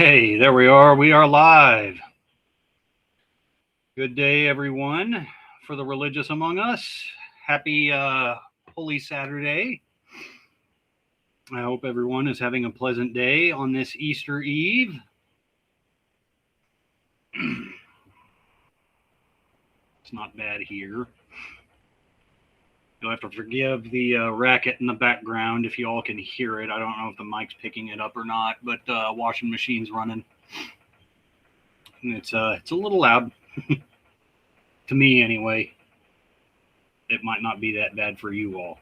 Hey, there we are. We are live. Good day, everyone. For the religious among us, happy Holy Saturday. I hope everyone is having a pleasant day on this Easter Eve. It's not bad here. You'll have to forgive the racket in the background if you all can hear it. I don't know if the mic's picking it up or not, but washing machine's running. And it's a little loud. To me, anyway. It might not be that bad for you all.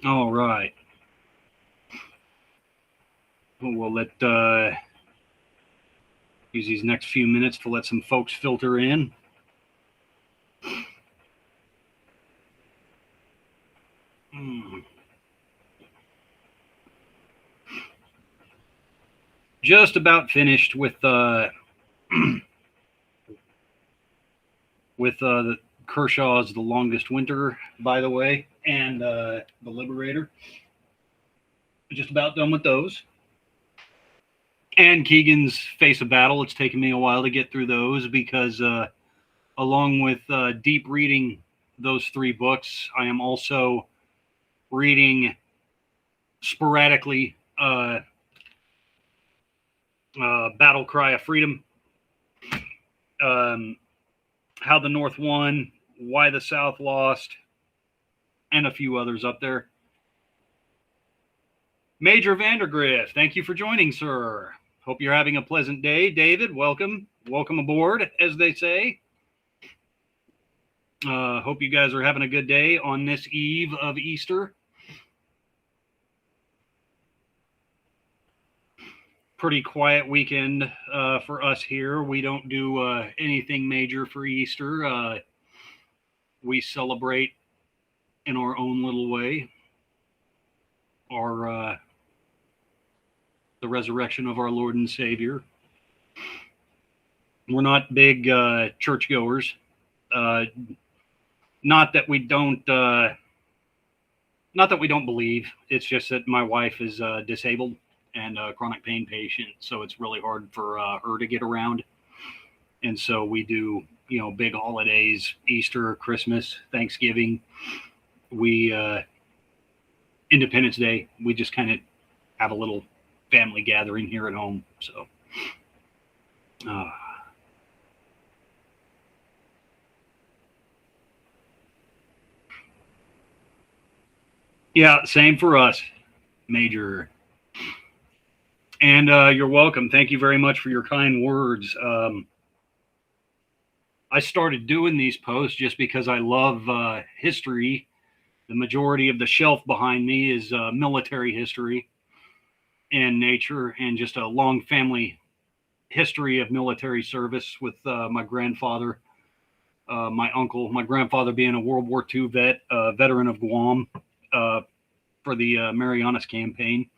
All right. We'll let use these next few minutes to let some folks filter in. Just about finished with the Kershaw's The Longest Winter, by the way, and The Liberator. Just about done with those. And Keegan's Face of Battle. It's taken me a while to get through those because along with deep reading those three books, I am also reading sporadically Battle Cry of Freedom, How the North Won, Why the South Lost, and a few others up there. Major Vandergriff, thank you for joining, sir. Hope you're having a pleasant day. David, welcome. Welcome aboard, as they say. Hope you guys are having a good day on this eve of Easter. Pretty quiet weekend for us here. We don't do anything major for Easter. We celebrate in our own little way our the resurrection of our Lord and Savior. We're not big churchgoers. Not that we don't believe. It's just that my wife is disabled and a chronic pain patient, so it's really hard for her to get around. And so we do, big holidays, Easter, Christmas, Thanksgiving. We Independence Day, we just kind of have a little family gathering here at home. So yeah, same for us, Major. And you're welcome. Thank you very much for your kind words. I started doing these posts just because I love history. The majority of the shelf behind me is military history in nature, and just a long family history of military service with my grandfather, my uncle, my grandfather being a World War II vet, veteran of Guam for the Marianas campaign.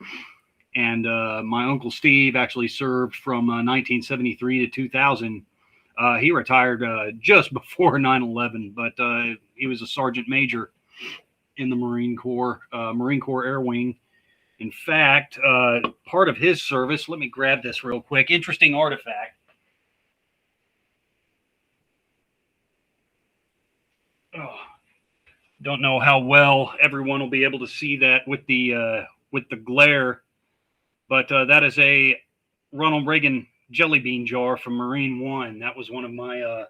And my uncle Steve actually served from 1973 to 2000. He retired just before 9/11, but he was a sergeant major in the Marine Corps Air Wing. In fact, part of his service, let me grab this real quick. Interesting artifact. Don't know how well everyone will be able to see that with the glare. But that is a Ronald Reagan jelly bean jar from Marine One. That was one of my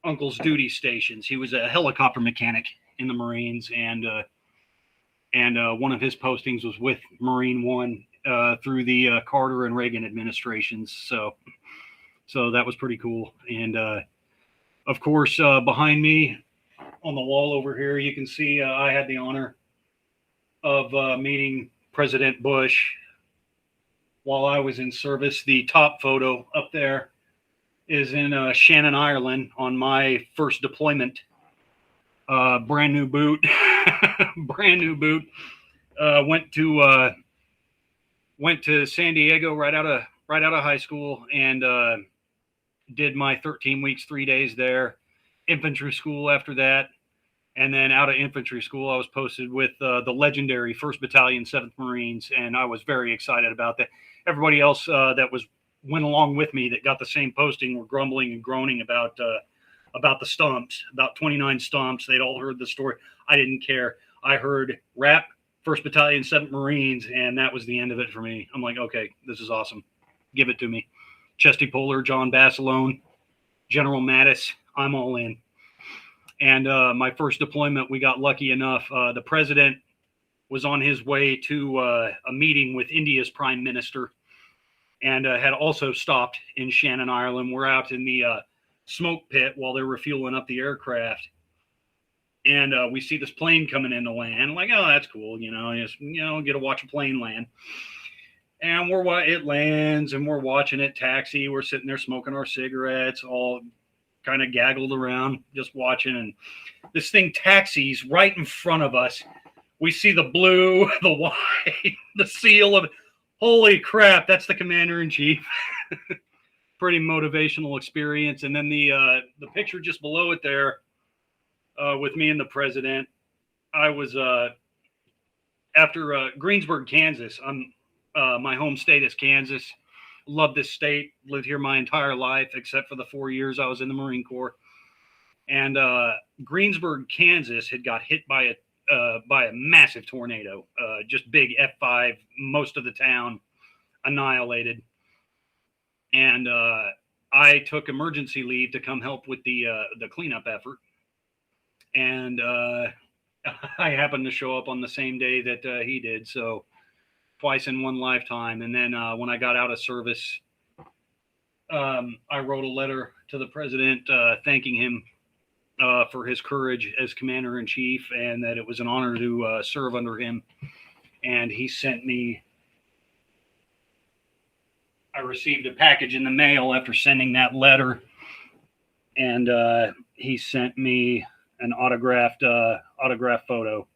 uncle's duty stations. He was a helicopter mechanic in the Marines, and one of his postings was with Marine One through the Carter and Reagan administrations. So that was pretty cool. And of course, behind me on the wall over here, you can see I had the honor of meeting President Bush while I was in service. The top photo up there is in Shannon, Ireland on my first deployment. Brand new boot. Brand new boot. Went to San Diego right out of high school, and did my 13 weeks, 3 days there. Infantry school after that. And then out of infantry school, I was posted with the legendary 1st Battalion, 7th Marines, and I was very excited about that. everybody else that went along with me that got the same posting were grumbling and groaning about the stumps, about 29 stumps. They'd all heard the story. I didn't care. I heard RAP, 1st Battalion, 7th Marines, and that was the end of it for me. I'm like, okay, this is awesome. Give it to me. Chesty Puller, John Basilone, General Mattis, I'm all in. And my first deployment, we got lucky enough. The president was on his way to a meeting with India's prime minister, and had also stopped in Shannon, Ireland. We're out in the smoke pit while they're refueling up the aircraft. And we see this plane coming in to land. Like, oh, that's cool. Just, get to watch a plane land. And it lands, and we're watching it taxi. We're sitting there smoking our cigarettes, all kind of gaggled around, just watching. And this thing taxis right in front of us. We see the blue, the white, the seal of, holy crap, that's the commander-in-chief. Pretty motivational experience. And then the picture just below it there, with me and the president. I was after Greensburg, Kansas. My home state is Kansas. Love this state. Lived here my entire life, except for the 4 years I was in the Marine Corps. And Greensburg, Kansas had got hit by a massive tornado, just big F5, most of the town annihilated. And I took emergency leave to come help with the cleanup effort. And I happened to show up on the same day that he did. So twice in one lifetime. And then when I got out of service, I wrote a letter to the president thanking him for his courage as commander-in-chief, and that it was an honor to serve under him. And he sent me, I received a package in the mail after sending that letter, and he sent me an autographed photo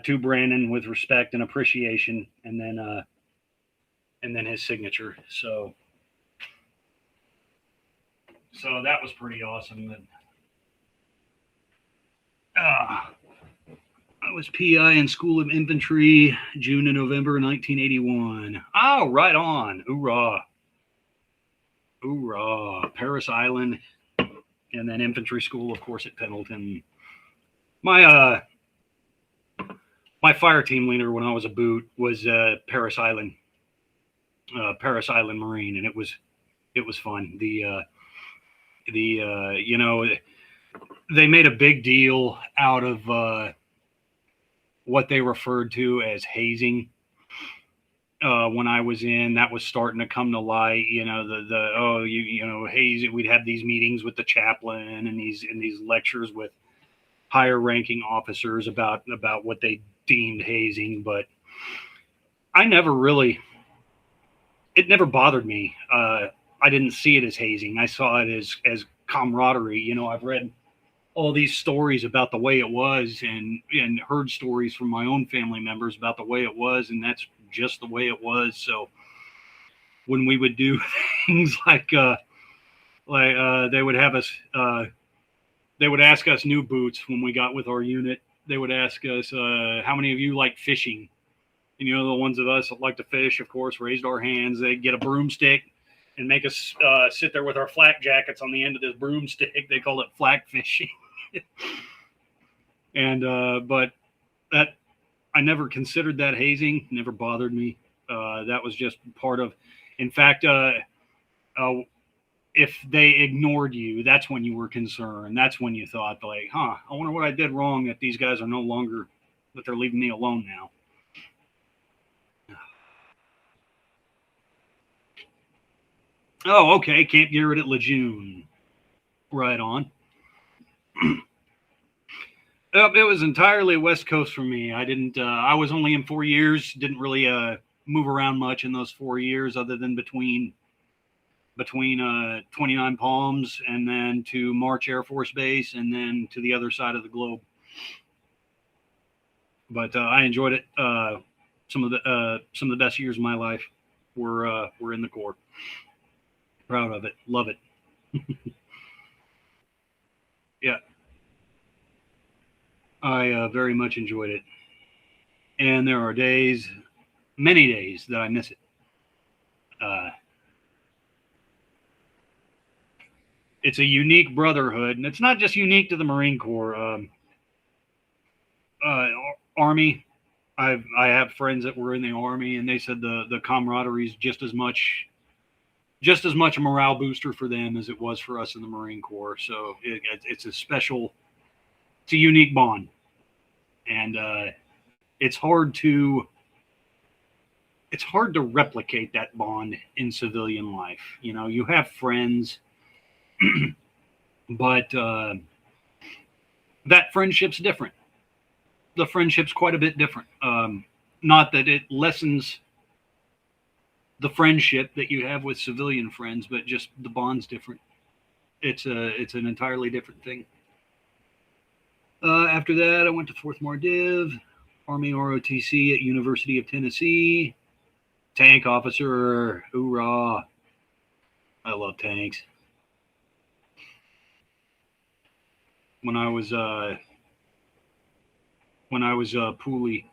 to Brandon with respect and appreciation, and then his signature. So that was pretty awesome. I was PI in School of Infantry, June and November 1981. Oh, right on. Hoorah. Hoorah. Paris Island. And then infantry school, of course, at Pendleton. My fire team leader when I was a boot was Paris Island Marine, and it was fun. They made a big deal out of what they referred to as hazing. When I was in, that was starting to come to light. Hazing. We'd have these meetings with the chaplain and these lectures with higher ranking officers about what they deemed hazing. But it never bothered me. I didn't see it as hazing. I saw it as camaraderie. I've read all these stories about the way it was, and heard stories from my own family members about the way it was, and that's just the way it was. So when we would do things like they would have us, they would ask us new boots when we got with our unit. They would ask us, how many of you like fishing? And, the ones of us that like to fish, of course, raised our hands. They'd get a broomstick and make us sit there with our flak jackets on the end of this broomstick. They call it flak fishing. And but that, I never considered that hazing. Never bothered me. That was just part of. In fact, if they ignored you, that's when you were concerned. That's when you thought, like, I wonder what I did wrong that these guys are no longer, that they're leaving me alone now. Oh, okay. Camp Garrett at Lejeune. Right on. It was entirely West Coast for me. I was only in 4 years. Didn't really move around much in those 4 years, other than between 29 Palms and then to March Air Force Base and then to the other side of the globe. But I enjoyed it. Some of the best years of my life were in the Corps. Proud of it. Love it. Yeah. I very much enjoyed it. And there are days, many days, that I miss it. It's a unique brotherhood, and it's not just unique to the Marine Corps. Uh, Army. I have friends that were in the Army, and they said the camaraderie is just as much a morale booster for them as it was for us in the Marine Corps. So it's a special, it's a unique bond, and it's hard to replicate that bond in civilian life. You know, you have friends, but that friendship's different. The friendship's quite a bit different. Not that it lessens the friendship that you have with civilian friends, but just the bond's different. It's an entirely different thing. After that, I went to Fort Mardiv, Army ROTC at University of Tennessee. Tank officer, hoorah! I love tanks. When I was Poolie,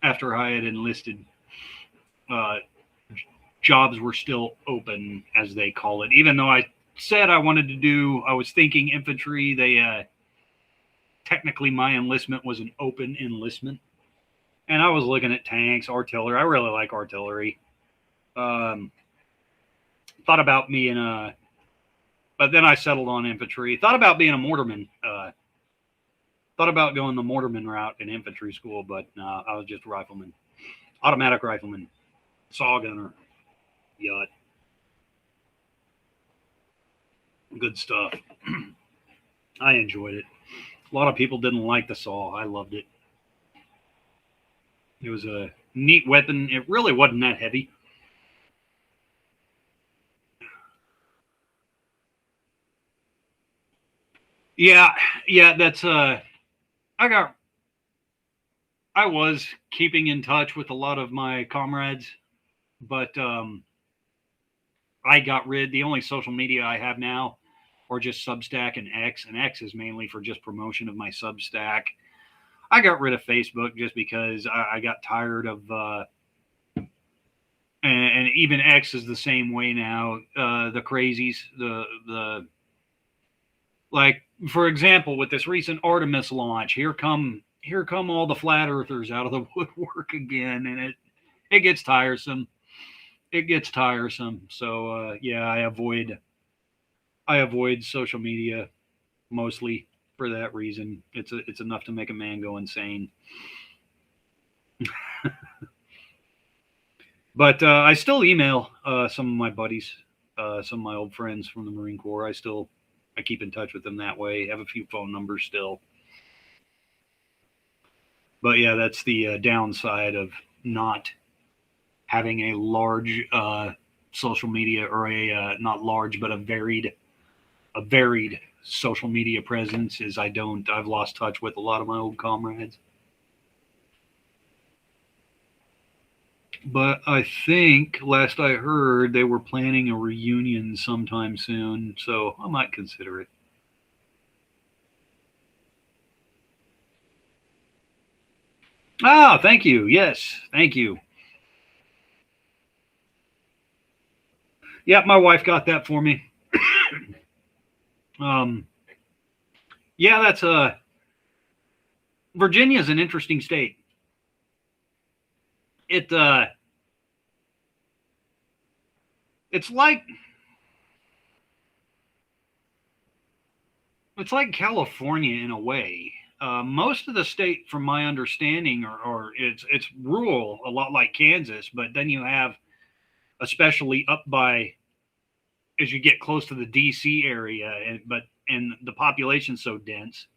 after I had enlisted, jobs were still open, as they call it. Even though I said I was thinking infantry. They technically my enlistment was an open enlistment, and I was looking at tanks, artillery. I really like artillery. Thought about being but then I settled on infantry. Thought about being a mortarman. Thought about going the mortarman route in infantry school, but I was just a rifleman, automatic rifleman, saw gunner, yacht. Good stuff. I enjoyed it. A lot of people didn't like the saw. I loved it. It was a neat weapon. It really wasn't that heavy. Yeah, that's I was keeping in touch with a lot of my comrades, but I got rid. The only social media I have now are just Substack and X is mainly for just promotion of my Substack. I got rid of Facebook just because I got tired of, and even X is the same way now. The crazies, the like, for example, with this recent Artemis launch, here come all the flat earthers out of the woodwork again, and it gets tiresome. It gets tiresome. So yeah, I avoid social media mostly for that reason. It's enough to make a man go insane. But I still email some of my buddies, some of my old friends from the Marine Corps. I keep in touch with them that way. Have a few phone numbers still. But yeah, that's the downside of not having a large social media, or a not large, but a varied social media presence. Is I've lost touch with a lot of my old comrades. But I think last I heard they were planning a reunion sometime soon, so I might consider it. Ah, thank you. Yes, thank you. Yeah, my wife got that for me. Yeah, that's Virginia is an interesting state. It's like California in a way. Most of the state, from my understanding, or it's rural, a lot like Kansas. But then you have, especially up by, as you get close to the D.C. area, and the population's so dense.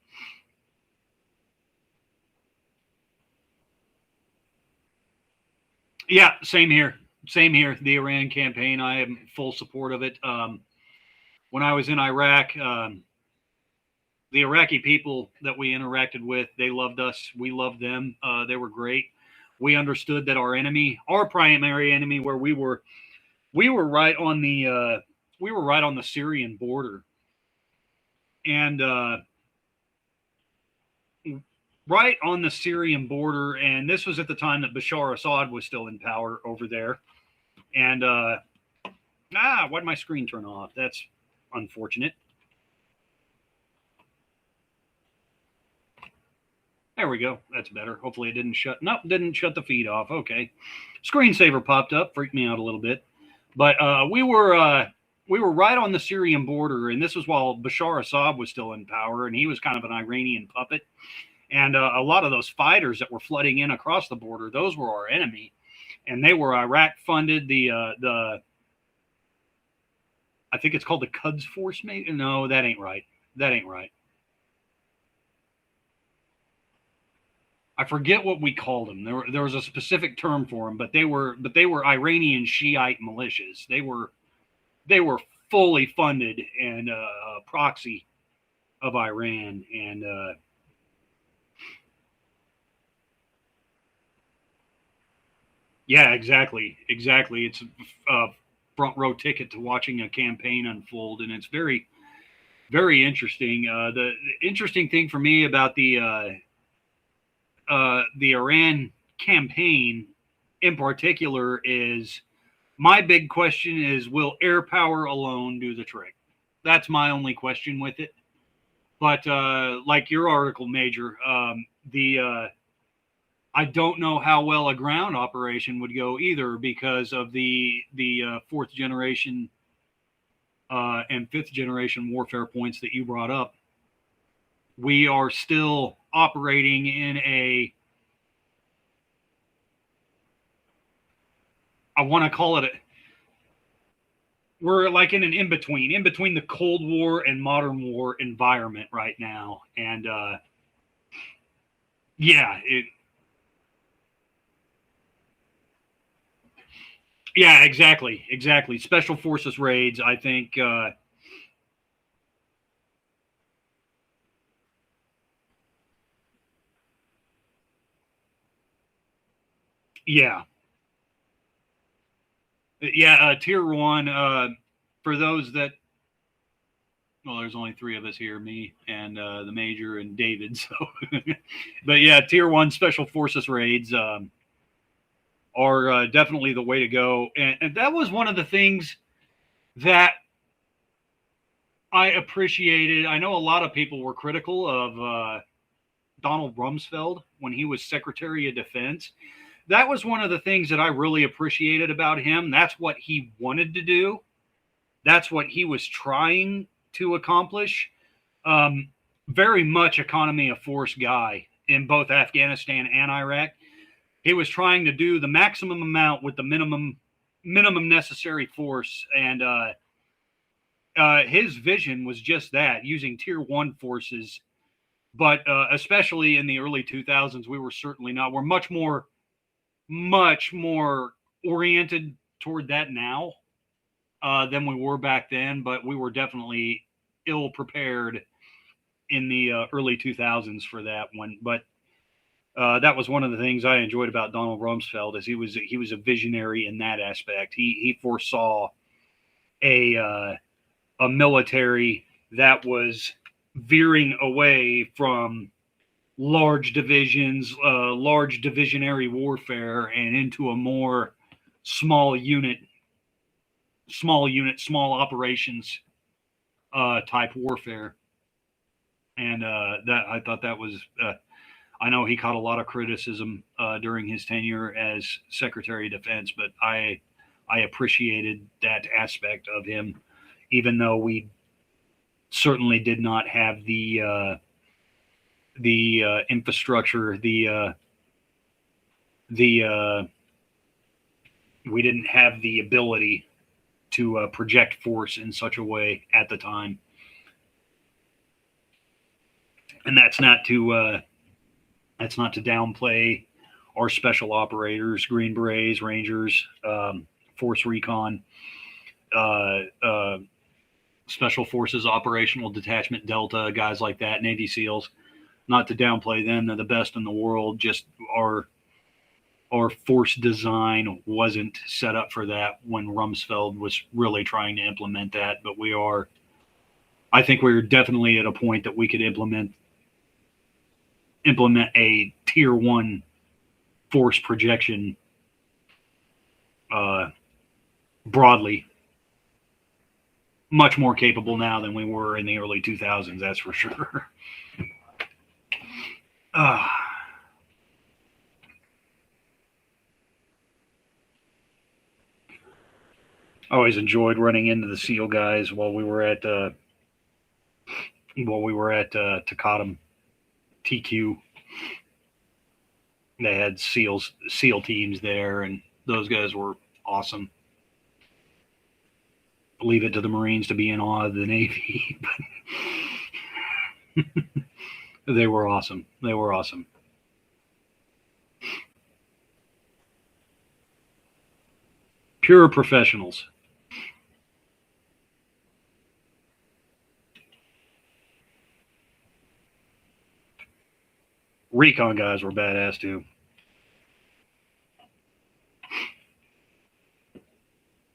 Yeah, same here. Same here. The Iran campaign, I am full support of it. When I was in Iraq, the Iraqi people that we interacted with, they loved us. We loved them. They were great. We understood that our primary enemy, where we were right on the Syrian border, and right on the Syrian border. And this was at the time that Bashar Assad was still in power over there. And why'd my screen turn off? That's unfortunate. There we go. That's better. Hopefully it didn't shut. Nope, didn't shut the feed off. Okay. Screensaver popped up, freaked me out a little bit. But we were right on the Syrian border, and this was while Bashar Assad was still in power, and he was kind of an Iranian puppet. And a lot of those fighters that were flooding in across the border, those were our enemy, and they were Iraq funded. The I think it's called the Quds Force, maybe. No, that ain't right. That ain't right. I forget what we called them. There was a specific term for them, but they were Iranian Shiite militias. They were fully funded and proxy of Iran, and yeah, exactly. It's a front row ticket to watching a campaign unfold, and it's very, very interesting. The interesting thing for me about the Iran campaign in particular is my big question is, will air power alone do the trick? That's my only question with it. But like your article, Major, the I don't know how well a ground operation would go either because of the fourth generation and fifth generation warfare points that you brought up. We are still operating in I want to call it we're like in an in between the Cold War and modern war environment right now. And yeah, yeah, exactly. Special forces raids, I think. Yeah, yeah. Tier one. For those that, well, there's only three of us here, me and the Major and David. So, but yeah, tier one special forces raids are definitely the way to go. And that was one of the things that I appreciated. I know a lot of people were critical of Donald Rumsfeld when he was Secretary of Defense. That was one of the things that I really appreciated about him. That's what he wanted to do. That's what he was trying to accomplish. Very much economy of force guy in both Afghanistan and Iraq. He was trying to do the maximum amount with the minimum necessary force, and his vision was just that, using tier one forces. But especially in the early 2000s, we were certainly not. We're much more oriented toward that now than we were back then. But we were definitely ill prepared in the early 2000s for that one. But that was one of the things I enjoyed about Donald Rumsfeld, is he was a visionary in that aspect. He foresaw a military that was veering away from large divisions, large divisionary warfare, and into a more small unit, small operations type warfare. And that I thought that was. I know he caught a lot of criticism during his tenure as Secretary of Defense, but I appreciated that aspect of him, even though we certainly did not have the infrastructure, the we didn't have the ability to project force in such a way at the time. And that's not to downplay our special operators, Green Berets, Rangers, Force Recon, uh, uh, Special Forces Operational Detachment Delta, guys like that, Navy SEALs. Not to downplay them, they're the best in the world. Just our force design wasn't set up for that when Rumsfeld was really trying to implement that. But I think we're definitely at a point that we could implement a tier one force projection broadly much more capable now than we were in the early 2000s. That's for sure. uh, I always enjoyed running into the SEAL guys while we were at Takatum TQ. They had SEAL teams there, and those guys were awesome. Leave it to the Marines to be in awe of the Navy. They were awesome. They were awesome. Pure professionals. Recon guys were badass too.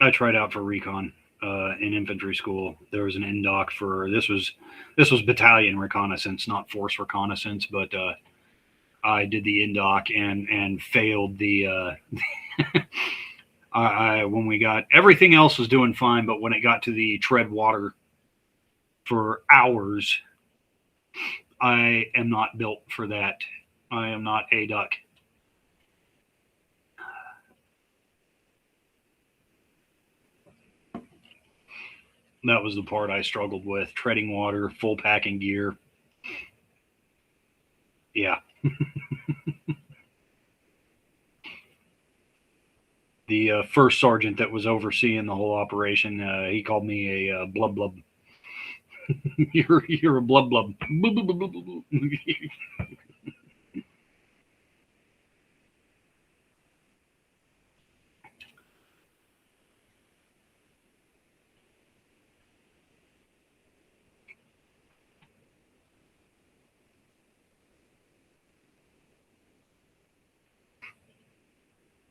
I tried out for recon in infantry school. There was an NDOC for this was battalion reconnaissance, not force reconnaissance, but I did the NDOC and failed the. When we got everything else was doing fine, but when it got to the tread water for hours, I am not built for that. I am not a duck. That was the part I struggled with. Treading water, full packing gear. Yeah. The first sergeant that was overseeing the whole operation, he called me a blub blub. you're a blub blub.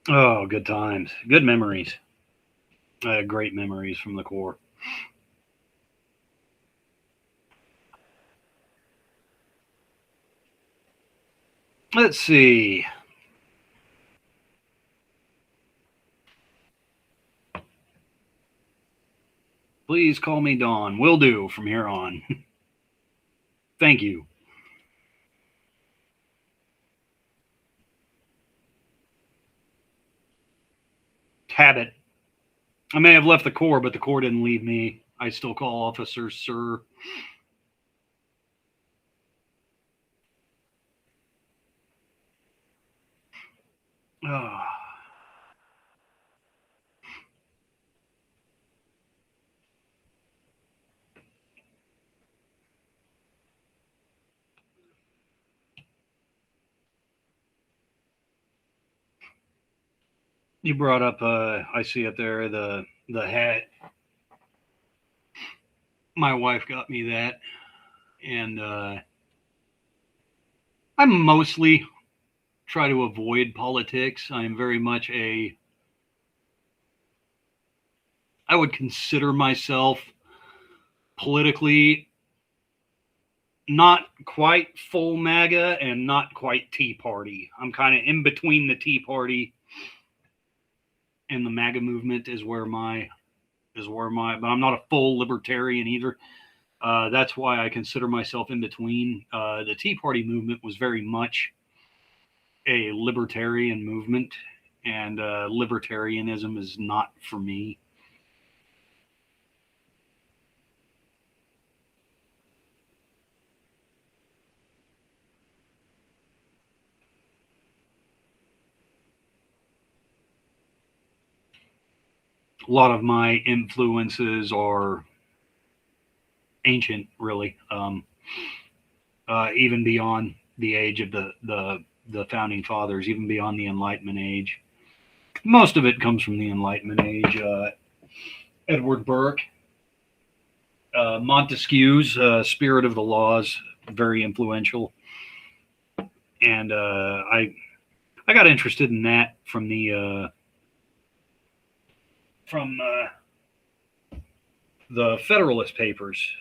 Oh, good times. Good memories. Great memories from the Corps. Let's see. Please call me Dawn. Will do from here on. Thank you. Habit. I may have left the Corps, but the Corps didn't leave me. I still call officers sir. Oh. You brought up, I see up there the hat. My wife got me that, and I mostly try to avoid politics. I'm very much I would consider myself politically not quite full MAGA and not quite Tea Party. I'm kind of in between the Tea Party and the MAGA movement is where my, but I'm not a full libertarian either. That's why I consider myself in between. The Tea Party movement was very much a libertarian movement, and libertarianism is not for me. A lot of my influences are ancient, really, even beyond the age of the founding fathers, even beyond the Enlightenment age. Most of it comes from the Enlightenment age. Edward Burke, Montesquieu's Spirit of the Laws, very influential, and I got interested in that from the Federalist Papers.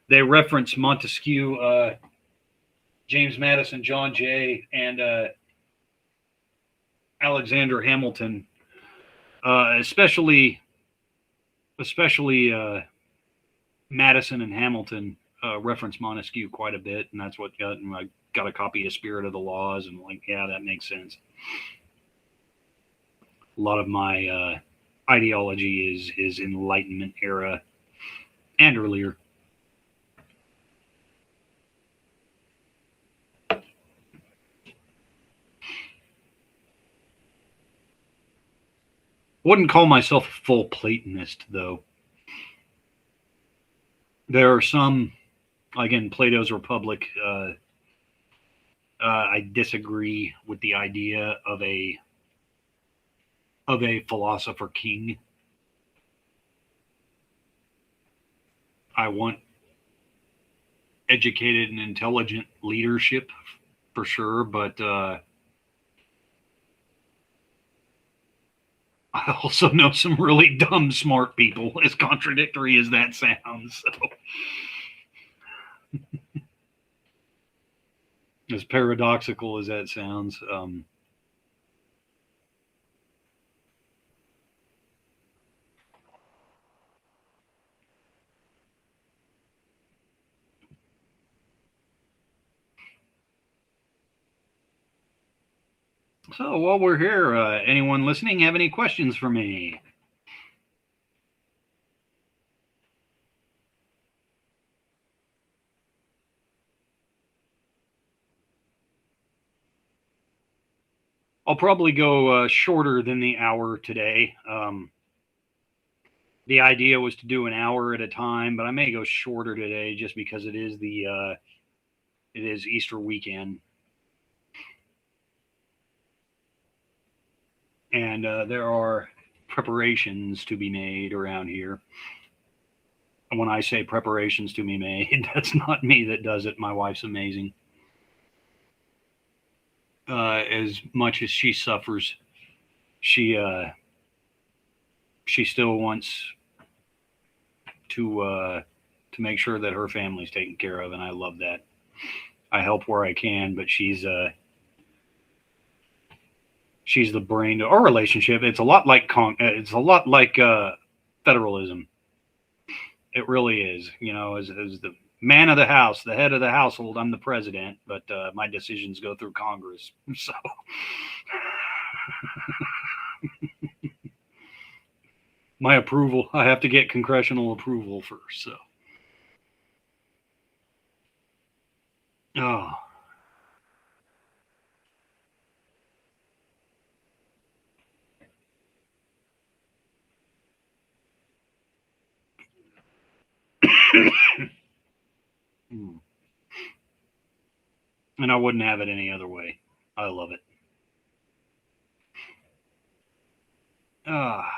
They reference Montesquieu, James Madison, John Jay, and Alexander Hamilton especially Madison and Hamilton reference Montesquieu quite a bit, and that's what I got a copy of Spirit of the Laws, and like, yeah, that makes sense. A lot of my ideology is Enlightenment era and earlier. Wouldn't call myself a full Platonist, though. There are some, again, Plato's Republic. I disagree with the idea of a philosopher king. I want educated and intelligent leadership for sure, but I also know some really dumb, smart people, as contradictory as that sounds. So. As paradoxical as that sounds. So while we're here, anyone listening have any questions for me? I'll probably go shorter than the hour today. The idea was to do an hour at a time, but I may go shorter today just because it is Easter weekend, and there are preparations to be made around here. And when I say preparations to be made, that's not me that does it. My wife's amazing. As much as she suffers, she still wants to make sure that her family's taken care of, and I love that. I help where I can, but she's the brain of our relationship. It's a lot like federalism. It really is. You know, as the man of the house, the head of the household, I'm the president, but my decisions go through Congress. So my approval, I have to get congressional approval first. So, oh. And I wouldn't have it any other way. I love it. Ah.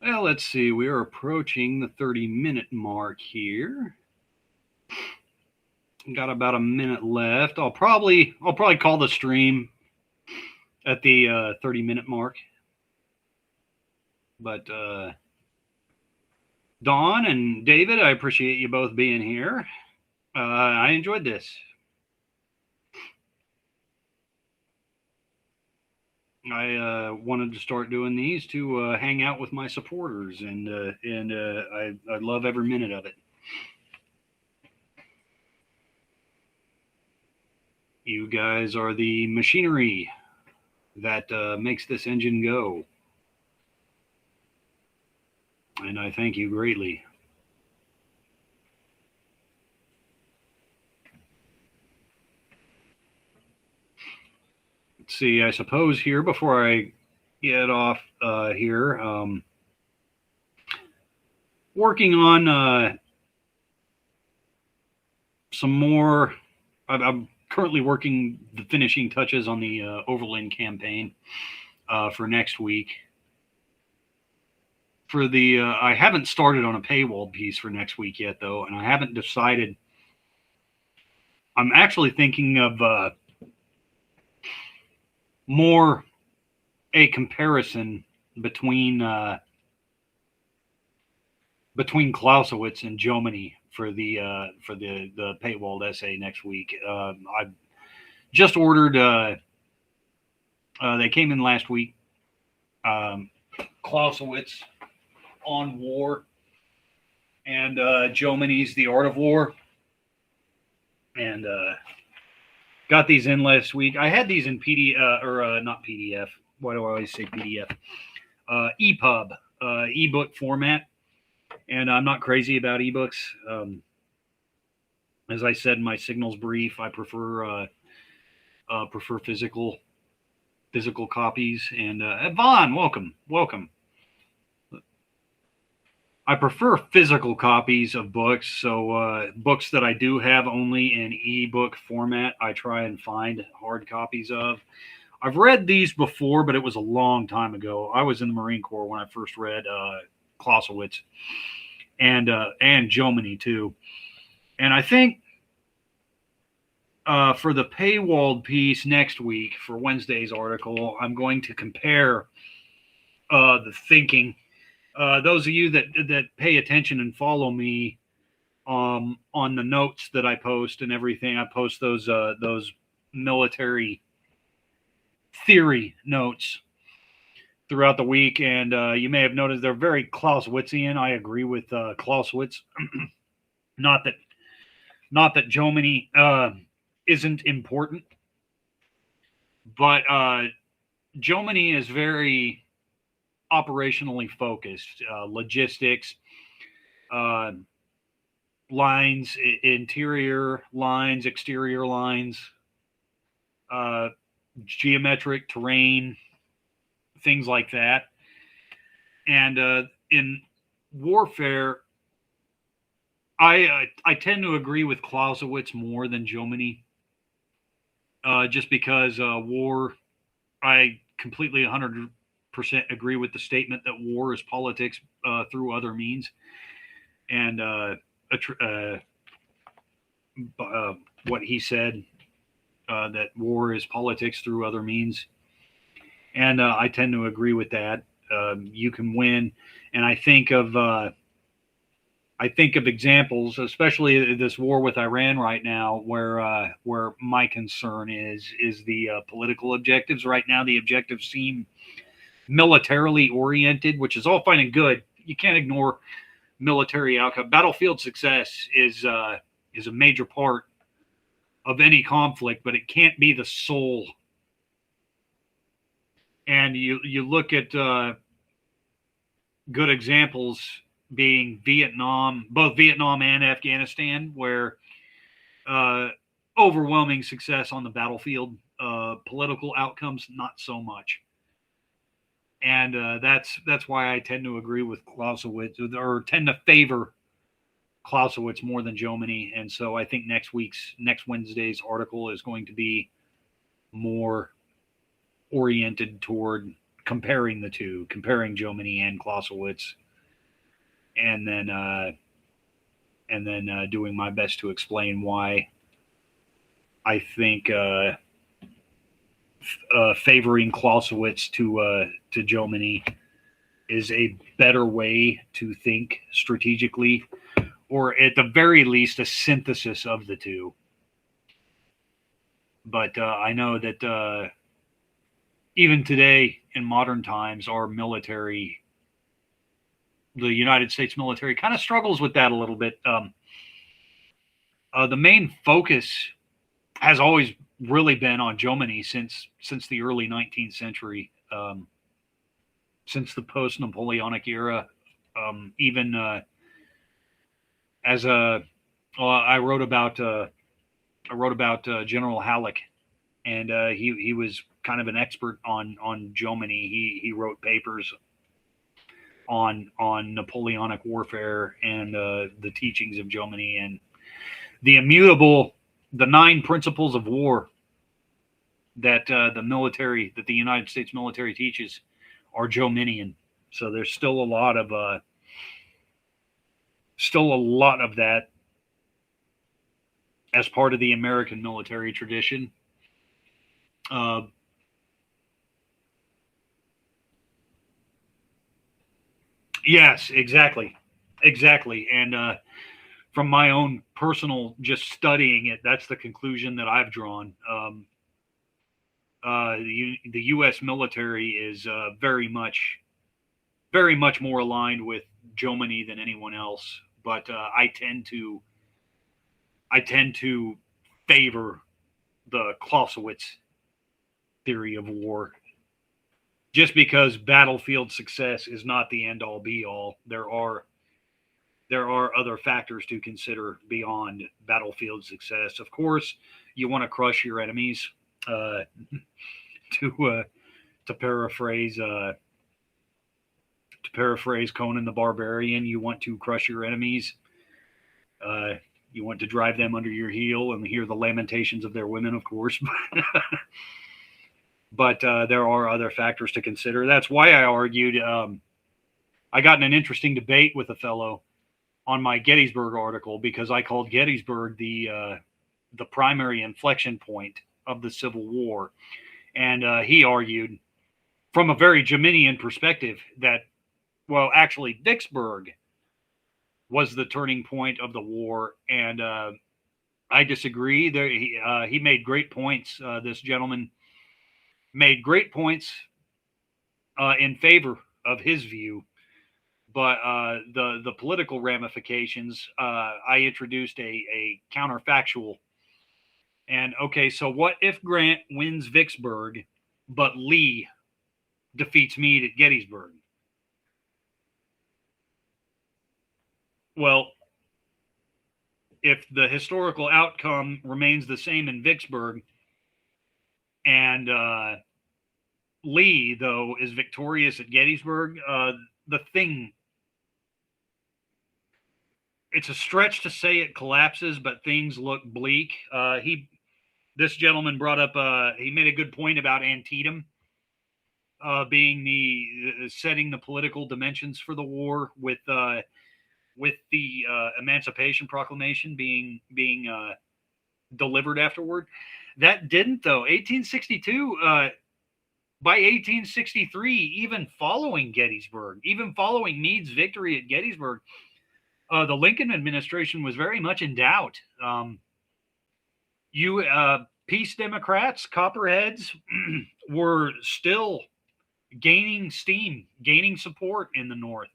Well, let's see. We are approaching the 30-minute mark here. Got about a minute left. I'll probably call the stream at the 30-minute mark. But Dawn and David, I appreciate you both being here. I enjoyed this. I wanted to start doing these to hang out with my supporters, and I love every minute of it. You guys are the machinery that makes this engine go, and I thank you greatly. Let's see, I suppose here, before I get off here, working on some more. I'm currently working the finishing touches on the Overland campaign for next week. For the I haven't started on a paywall piece for next week yet, though, and I haven't decided. I'm actually thinking of more a comparison between Clausewitz and Jomini for the paywalled essay next week. I've just ordered. They came in last week. Clausewitz on War and Jomini's The Art of War, and got these in last week. I had these in PDF or not PDF. Why do I always say PDF? EPUB, ebook format. And I'm not crazy about ebooks. As I said in my signals brief, I prefer physical copies. And Vaughn, welcome. I prefer physical copies of books. So books that I do have only in ebook format, I try and find hard copies of. I've read these before, but it was a long time ago. I was in the Marine Corps when I first read Clausewitz and Jomini too. And I think for the paywalled piece next week for Wednesday's article, I'm going to compare the thinking. Those of you that pay attention and follow me on the notes that I post and everything, I post those military theory notes throughout the week, and you may have noticed they're very Clausewitzian. I agree with Clausewitz. Not that Jomini isn't important, but Jomini is very operationally focused. Logistics, lines, interior lines, exterior lines, geometric terrain, things like that. And in warfare, I tend to agree with Clausewitz more than Jomini, just because war, I completely 100% agree with the statement that war is politics through other means. And what he said, that war is politics through other means. And I tend to agree with that. You can win. And I think of examples, especially this war with Iran right now, where my concern is the political objectives. Right now, the objectives seem militarily oriented, which is all fine and good. You can't ignore military outcome. Battlefield success is a major part of any conflict, but it can't be the sole. And you look at good examples being Vietnam, both Vietnam and Afghanistan, where overwhelming success on the battlefield, political outcomes not so much. And that's why I tend to agree with Clausewitz, or tend to favor Clausewitz more than Jomini. And so I think next Wednesday's article is going to be more oriented toward comparing the two, comparing Jomini and Clausewitz, and then doing my best to explain why I think favoring Clausewitz to Jomini is a better way to think strategically, or at the very least a synthesis of the two. But I know that even today in modern times, our military, the United States military, kind of struggles with that a little bit. The main focus has always really been on Jomini since the early 19th century, since the post-Napoleonic era. Even I wrote about General Halleck, and he was kind of an expert on Jomini. He wrote papers on Napoleonic warfare and the teachings of Jomini, and the immutable the 9 principles of war that the United States military teaches are Jominian. So there's still a lot of that as part of the American military tradition. Uh, yes, exactly. And from my own personal just studying it, that's the conclusion that I've drawn. The U.S. military is very much more aligned with Germany than anyone else. But I tend to favor the Clausewitz theory of war, just because battlefield success is not the end all be all. There are other factors to consider beyond battlefield success. Of course, you want to crush your enemies. Uh, to to paraphrase Conan the Barbarian, you want to crush your enemies. You want to drive them under your heel and hear the lamentations of their women, of course. But there are other factors to consider. That's why I argued. I got in an interesting debate with a fellow on my Gettysburg article, because I called Gettysburg the primary inflection point of the Civil War, and he argued from a very Jominian perspective that, well, actually Vicksburg was the turning point of the war, and I disagree. There, he made great points. This gentleman made great points in favor of his view, but the political ramifications, I introduced a counterfactual. And okay, so what if Grant wins Vicksburg, but Lee defeats Meade at Gettysburg? Well, if the historical outcome remains the same in Vicksburg, and Lee, though, is victorious at Gettysburg, the thing, it's a stretch to say it collapses, but things look bleak. This gentleman brought up, he made a good point about Antietam being the setting the political dimensions for the war, with the Emancipation Proclamation being delivered afterward. That didn't, though. 1862. By 1863, even following Gettysburg, even following Meade's victory at Gettysburg, the Lincoln administration was very much in doubt. Peace Democrats, Copperheads, were still gaining steam, gaining support in the North.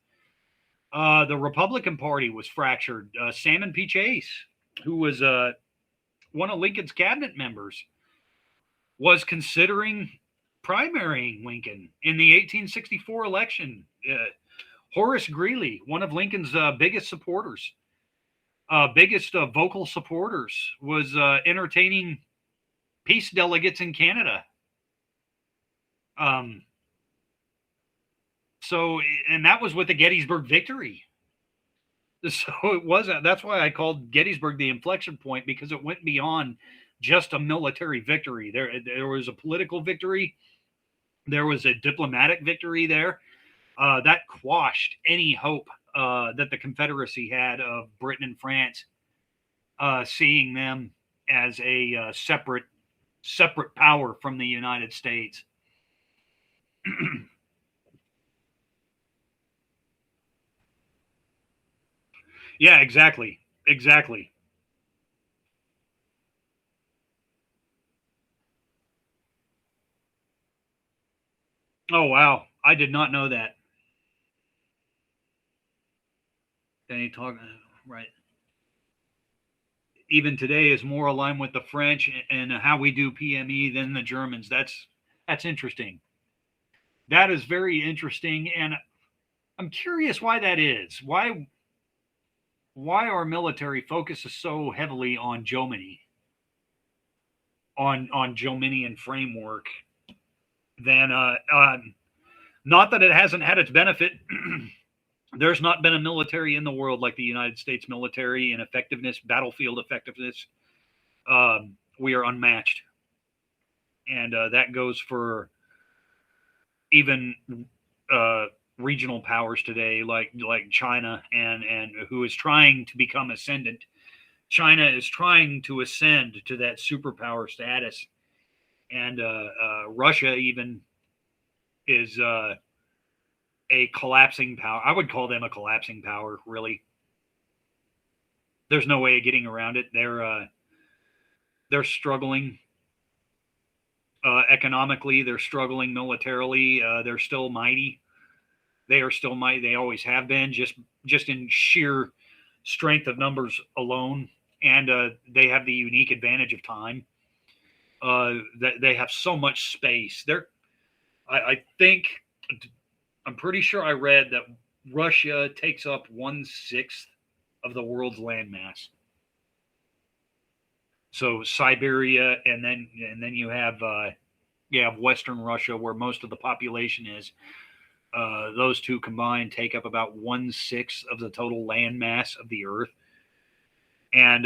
The Republican Party was fractured. Salmon P. Chase, who was one of Lincoln's cabinet members, was considering primarying Lincoln in the 1864 election. Horace Greeley, one of Lincoln's biggest supporters, biggest vocal supporters, was entertaining peace delegates in Canada. And that was with the Gettysburg victory. So it wasn't. That's why I called Gettysburg the inflection point, because it went beyond just a military victory. There was a political victory. There was a diplomatic victory there that quashed any hope that the Confederacy had of Britain and France seeing them as a separate power from the United States. Yeah, exactly. Oh, wow. I did not know that. Then you talk, right. Even today is more aligned with the French and how we do PME than the Germans. That's interesting. That is very interesting, and I'm curious why that is. Why our military focuses so heavily on Germany, on Jominian framework, than not that it hasn't had its benefit. There's not been a military in the world like the United States military in effectiveness, battlefield effectiveness. we are unmatched, and that goes for even uh, regional powers today, like China, and who is trying to become ascendant. China is trying to ascend to that superpower status, and Russia even is a collapsing power. I would call them a collapsing power. Really, there's no way of getting around it. They're struggling economically. They're struggling militarily. They're still mighty. They are still mighty. They always have been. Just in sheer strength of numbers alone, and they have the unique advantage of time. That they have so much space. I think I'm pretty sure I read that Russia takes up 1/6 of the world's landmass. So Siberia, and then you have Western Russia, where most of the population is. Those two combined take up about 1/6 of the total land mass of the Earth, and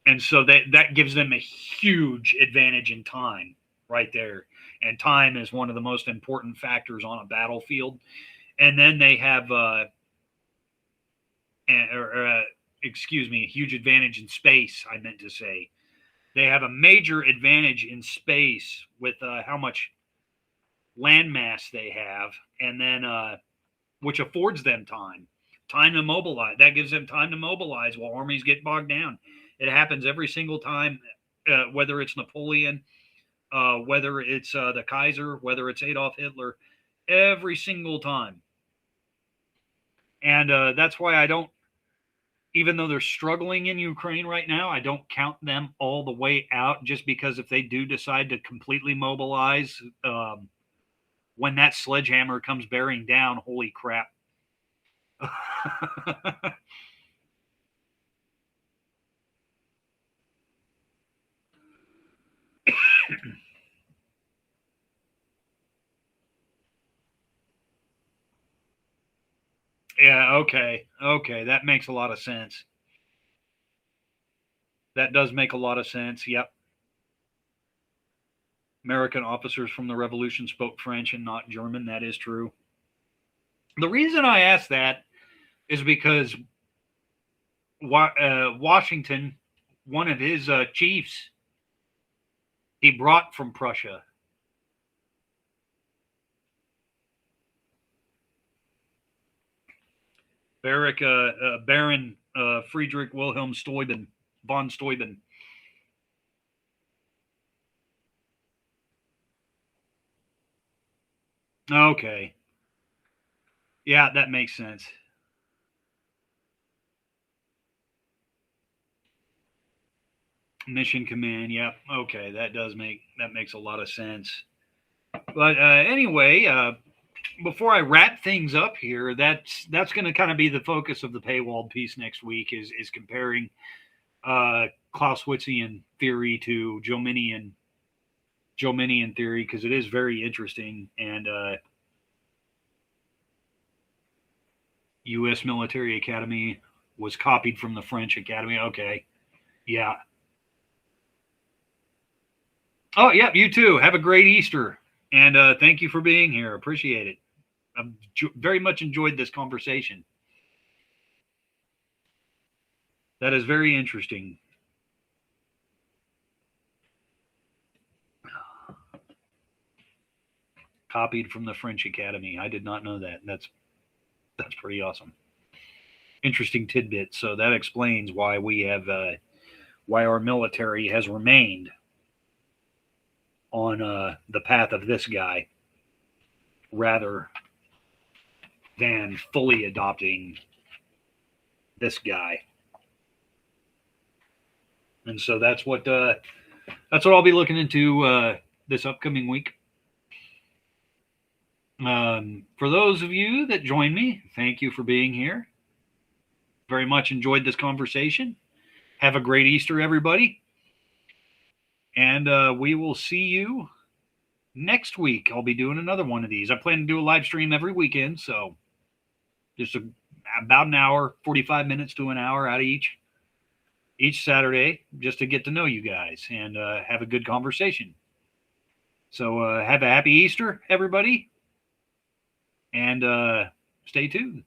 and so that gives them a huge advantage in time, right there. And time is one of the most important factors on a battlefield. And then they have, excuse me, a huge advantage in space. I meant to say they have a major advantage in space with how much landmass they have, and then which affords them time to mobilize. That gives them time to mobilize while armies get bogged down. It happens every single time, whether it's Napoleon, whether it's the Kaiser, whether it's Adolf Hitler, every single time. And that's why I don't, even though they're struggling in Ukraine right now, I don't count them all the way out, just because if they do decide to completely mobilize, when that sledgehammer comes bearing down, holy crap. Yeah, okay. Okay, that makes a lot of sense. That does make a lot of sense. Yep. American officers from the Revolution spoke French and not German. That is true. The reason I ask that is because Washington, one of his chiefs, he brought from Prussia. Baron Friedrich Wilhelm Steuben, von Steuben. Okay. Yeah, that makes sense. Mission Command. Yep. Okay, that makes a lot of sense. But anyway, before I wrap things up here, that's going to kind of be the focus of the paywall piece next week is comparing Clausewitzian theory to Jominian theory, because it is very interesting. And U.S. Military Academy was copied from the French Academy. Okay, yeah. Oh, yeah. You too. Have a great Easter, and thank you for being here. Appreciate it. I've very much enjoyed this conversation. That is very interesting. Copied from the French Academy. I did not know that. That's pretty awesome. Interesting tidbit. So that explains why we have why our military has remained on the path of this guy rather than fully adopting this guy. And so that's what I'll be looking into this upcoming week. For those of you that join me, thank you for being here. Very much enjoyed this conversation. Have a great Easter, everybody. And we will see you next week. I'll be doing another one of these. I plan to do a live stream every weekend, so just about an hour, 45 minutes to an hour out of each. each Saturday just to get to know you guys and have a good conversation. So have a happy Easter, everybody, and stay tuned.